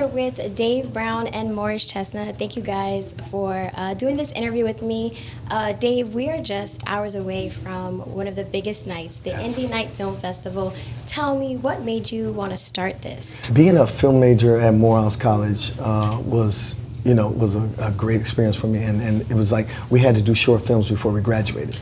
here with Dave Brown and Morris Chestnut. Thank you guys for doing this interview with me. Dave, we are just hours away from one of the biggest nights, the Indie Night Film Festival. Tell me, what made you want to start this? Being a film major at Morehouse College was a great experience for me, and it was like we had to do short films before we graduated.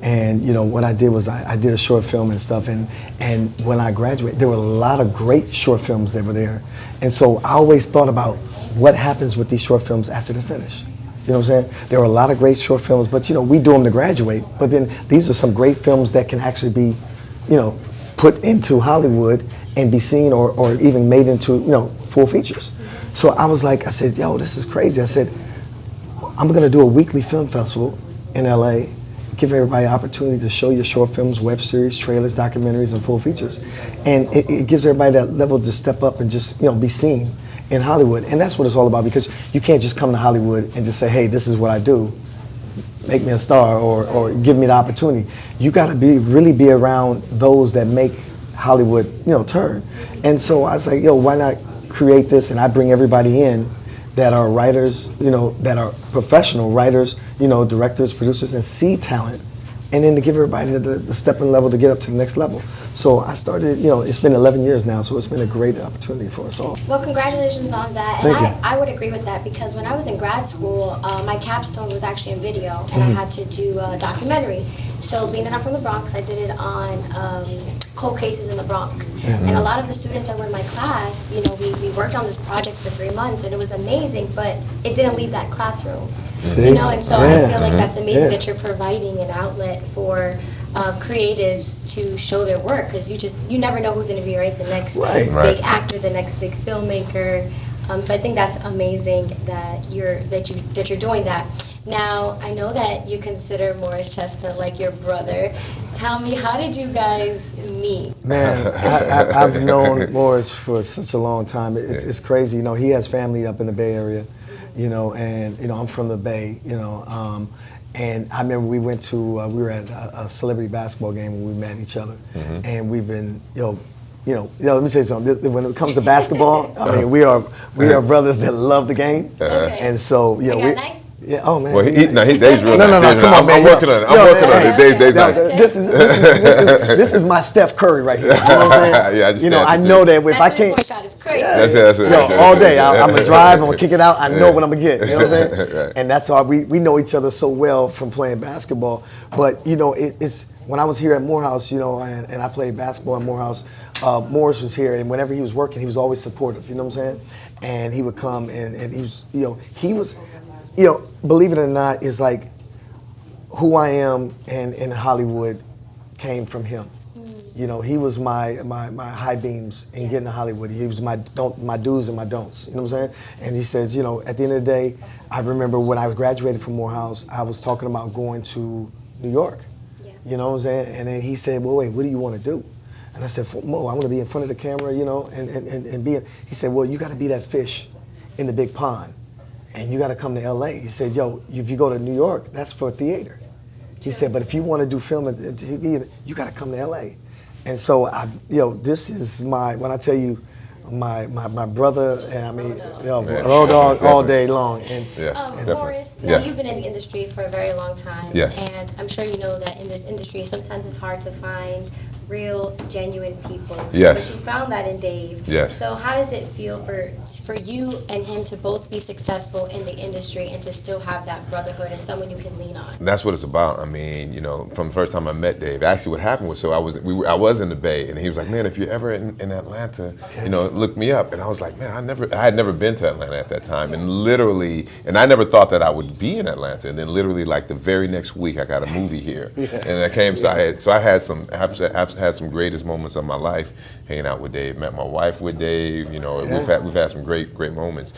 And what I did was I did a short film and stuff, and when I graduated, there were a lot of great short films that were there. And so I always thought about what happens with these short films after they're finished. You know what I'm saying? There were a lot of great short films, but we do them to graduate, but then these are some great films that can actually be, put into Hollywood and be seen or even made into, full features. So I said, yo, this is crazy. I said, I'm gonna do a weekly film festival in LA, give everybody an opportunity to show your short films, web series, trailers, documentaries, and full features. And it gives everybody that level to step up and just, be seen in Hollywood. And that's what it's all about, because you can't just come to Hollywood and just say, hey, this is what I do, make me a star, or give me the opportunity. You gotta really be around those that make Hollywood, turn. And so I was like, yo, why not create this? And I bring everybody in that are writers, that are professional writers, directors, producers, and see talent, and then to give everybody the stepping level to get up to the next level. So I started, it's been 11 years now, so it's been a great opportunity for us all. Well, congratulations on that. Thank you. I would agree with that, because when I was in grad school, my capstone was actually in video, and I had to do a documentary. So being that I'm from the Bronx, I did it on cold cases in the Bronx. And a lot of the students that were in my class, we worked on this project for 3 months, and it was amazing, but it didn't leave that classroom. See? And so I feel like that's amazing that you're providing an outlet for creatives to show their work, because you never know who's going to be the next big actor, the next big filmmaker. So I think that's amazing that you're doing that. Now, I know that you consider Morris Chestnut like your brother. Tell me, how did you guys meet? Man, I've known Morris for such a long time. It's crazy. He has family up in the Bay Area, and I'm from the Bay, and I remember we were at a celebrity basketball game when we met each other, and we've been, let me say something. When it comes to basketball, I mean, we are brothers that love the game, and so Nice. Yeah. Oh man. Well, Dave's real No, nice. come on, man. I'm working on it. I'm working on it. Dave's nice. This is my Steph Curry right here. You know what I'm saying? Yeah, I know that if I can't. That shot is crazy. That's it. All day. I'm gonna drive. I'm gonna kick it out. I know what I'm gonna get. You know what I'm saying? Right. And that's all. We know each other so well from playing basketball. But it's when I was here at Morehouse, and I played basketball at Morehouse. Morris was here, and whenever he was working, he was always supportive. You know what I'm saying? And he would come, and he was. Believe it or not, is like who I am in Hollywood came from him. He was my high beams in getting to Hollywood. He was my do's and my don'ts. You know what I'm saying? And he says, at the end of the day, I remember when I graduated from Morehouse, I was talking about going to New York. Yeah. You know what I'm saying? And then he said, well, wait, what do you want to do? And I said, Mo, I want to be in front of the camera, and be. He said, well, you got to be that fish in the big pond. And you got to come to LA. He said, yo, if you go to New York, that's for theater. He said, but if you want to do film and TV, you got to come to LA. And so, this is when I tell you, my brother, and I mean, road dog all day long. And Morris, you've been in the industry for a very long time. Yes. And I'm sure you know that in this industry, sometimes it's hard to find real, genuine people. Yes. But you found that in Dave. Yes. So how does it feel for you and him to both be successful in the industry and to still have that brotherhood and someone you can lean on? That's what it's about. I mean, from the first time I met Dave, actually what happened was, I was in the Bay, and he was like, man, if you're ever in Atlanta, look me up. And I was like, man, I had never been to Atlanta at that time, and I never thought that I would be in Atlanta. And then literally, like the very next week, I got a movie here, and I came. So I had some greatest moments of my life hanging out with Dave. Met my wife with Dave. We've had some great moments.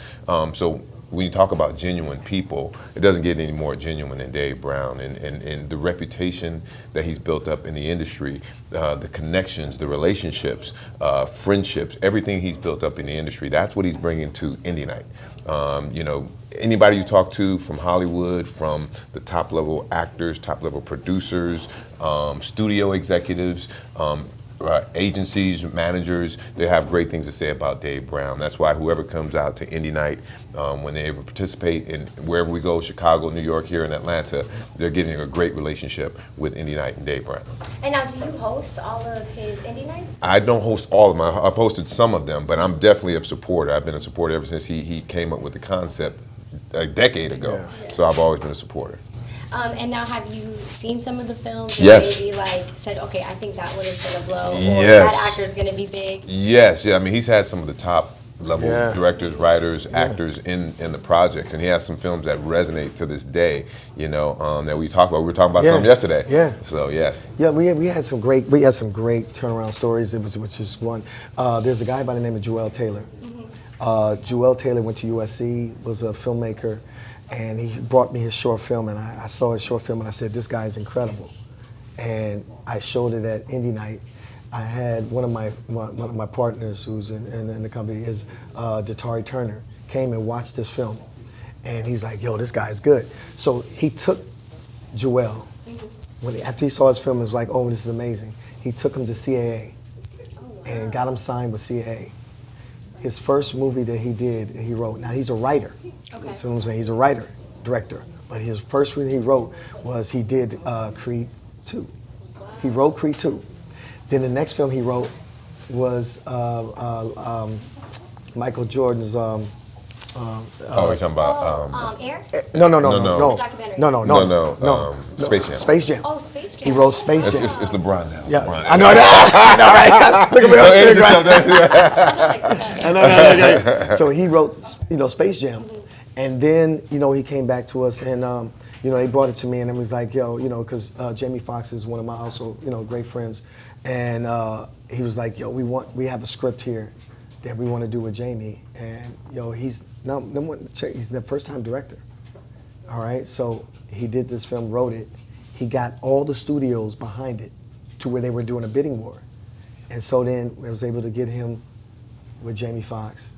So when you talk about genuine people, it doesn't get any more genuine than Dave Brown, and the reputation that he's built up in the industry, the connections, the relationships, friendships, everything he's built up in the industry. That's what he's bringing to Indie Night. Anybody you talk to from Hollywood, from the top level actors, top level producers, studio executives, agencies, managers, they have great things to say about Dave Brown. That's why whoever comes out to Indie Night, when they ever participate in wherever we go, Chicago, New York, here in Atlanta, they're getting a great relationship with Indie Night and Dave Brown. And now, do you host all of his Indie Nights? I don't host all of them. I've hosted some of them, but I'm definitely a supporter. I've been a supporter ever since he came up with the concept a decade ago. Yeah. So I've always been a supporter. And now, have you seen some of the films? Yes. Maybe said, okay, I think that one is gonna blow, or yes. that actor's gonna be big. Yes, yeah. I mean, he's had some of the top level directors, writers, actors in the project, and he has some films that resonate to this day. You know, that we talked about. We were talking about some yesterday. Yeah. So yes. Yeah, we had some great turnaround stories. It was just one. There's a guy by the name of Joel Taylor. Joel Taylor went to USC, was a filmmaker. And he brought me his short film, and I saw his short film, and I said, this guy is incredible. And I showed it at Indie Night. I had one of my partners who's in the company is Datari Turner, came and watched this film. And he's like, yo, this guy's good. So he took Joel, after he saw his film, it was like, oh, this is amazing. He took him to CAA and got him signed with CAA. His first movie that he wrote. Now he's a writer. Okay. That's what I'm saying. He's a writer, director. But his first one he wrote was he did Creed 2. He wrote Creed 2. Then the next film he wrote was Michael Jordan's. We're talking about Air? No. Space Jam. Space Jam. Oh, Space Jam. He wrote Space Jam. It's LeBron now. Yeah, LeBron. I know that. I know, right? Look at me. I know. So he wrote, Space Jam, and then he came back to us, and they brought it to me, and it was like, because Jamie Foxx is one of my also great friends, and he was like, we have a script here that we want to do with Jamie, and he's the first-time director. All right, so he did this film, wrote it. He got all the studios behind it to where they were doing a bidding war. And so then I was able to get him with Jamie Foxx.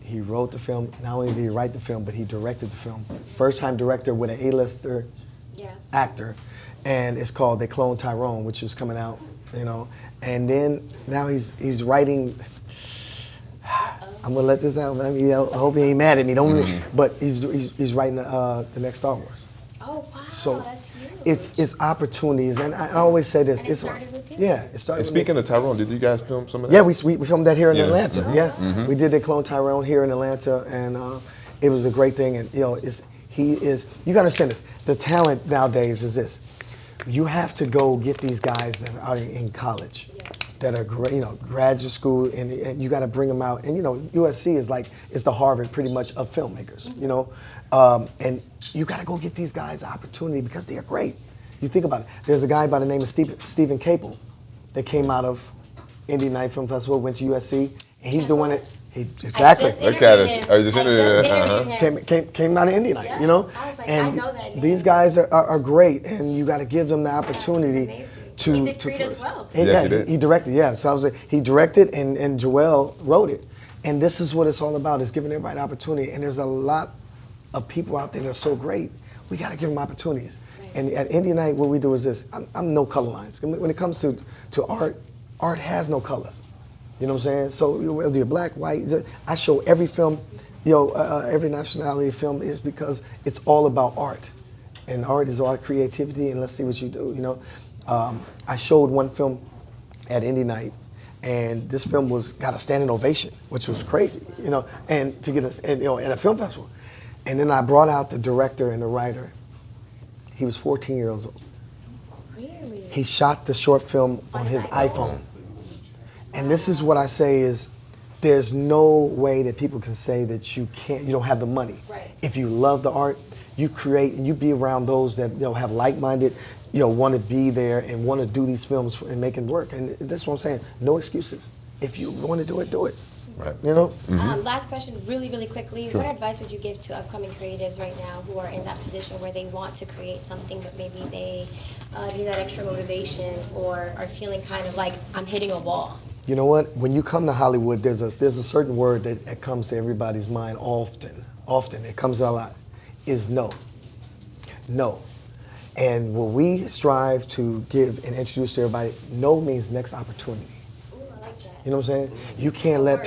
He wrote the film. Not only did he write the film, but he directed the film. First-time director with an A-lister actor. And it's called They Clone Tyrone, which is coming out, And then now he's writing. I'm gonna let this out. I mean, I hope he ain't mad at me. But he's writing the next Star Wars. Oh wow, so that's huge. It's opportunities, and I always say this. And it started with you? Yeah, it started. And speaking of Tyrone, did you guys film some of that? Yeah, we filmed that here in Atlanta. Yeah, we did the Clone Tyrone here in Atlanta, and it was a great thing. And you gotta understand this. The talent nowadays is this. You have to go get these guys that are in college. That are great, graduate school, and you got to bring them out. And USC is the Harvard pretty much of filmmakers, and you got to go get these guys an opportunity because they're great. You think about it. There's a guy by the name of Stephen Capel that came out of Indie Night Film Festival, went to USC, and he's the one that exactly. Look at us. I just interviewed him. Came out of Indie Night, I was like, and I know that name. These guys are great, and you got to give them the opportunity. He did Creed as well. Yes, he did. He directed, So he directed, and Joel wrote it. And this is what it's all about, is giving everybody an opportunity. And there's a lot of people out there that are so great. We got to give them opportunities. Right. And at Indie Night, what we do is this. I'm no color lines. When it comes to art has no colors. You know what I'm saying? So whether you're black, white, I show every film, every nationality film is because it's all about art. And art is all creativity, and let's see what you do, I showed one film at Indie Night, and this film got a standing ovation, which was crazy, and to get at a film festival. And then I brought out the director and the writer. He was 14 years old. Really? He shot the short film on his iPhone. And this is what I say is, there's no way that people can say that you don't have the money. Right. If you love the art, you create and you be around those that have like-minded, want to be there and want to do these films and make it work. And that's what I'm saying. No excuses. If you want to do it, do it. Right. Last question, really, really quickly. Sure. What advice would you give to upcoming creatives right now who are in that position where they want to create something, but maybe they need that extra motivation or are feeling kind of like, I'm hitting a wall? You know what? When you come to Hollywood, there's a certain word that comes to everybody's mind often. It comes a lot. Is no. No. And what we strive to give and introduce to everybody, no means next opportunity. Ooh, I like that. You know what I'm saying? You can't let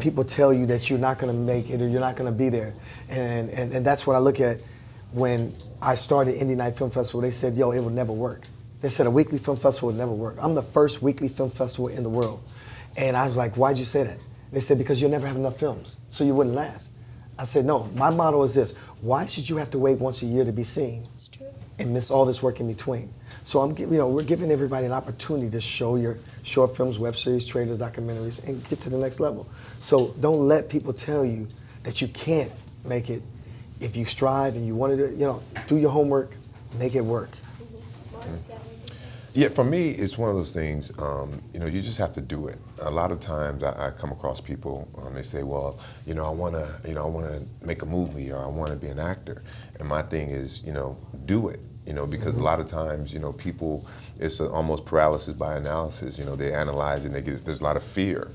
people tell you that you're not going to make it or you're not going to be there. And that's what I look at when I started Indie Night Film Festival. They said, yo, it would never work. They said a weekly film festival would never work. I'm the first weekly film festival in the world. And I was like, why'd you say that? They said, because you'll never have enough films, so you wouldn't last. I said, no, my motto is this: why should you have to wait once a year to be seen It's true. and miss all this work in between? So we're giving everybody an opportunity to show your short films, web series, trailers, documentaries, and get to the next level. So don't let people tell you that you can't make it. If you strive and you want to do your homework, make it work. Morris, yeah. Yeah, for me, it's one of those things, you just have to do it. A lot of times I come across people, they say, well, I want to make a movie, or I want to be an actor. And my thing is, do it, because a lot of times, people, it's almost paralysis by analysis. They analyze and there's a lot of fear.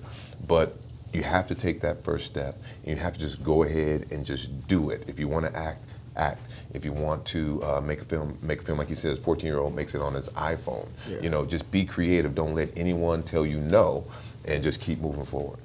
But you have to take that first step. And you have to just go ahead and just do it. If you want to act, act. If you want to make a film like he says, 14-year-old makes it on his iPhone. Yeah. Just be creative. Don't let anyone tell you no, and just keep moving forward.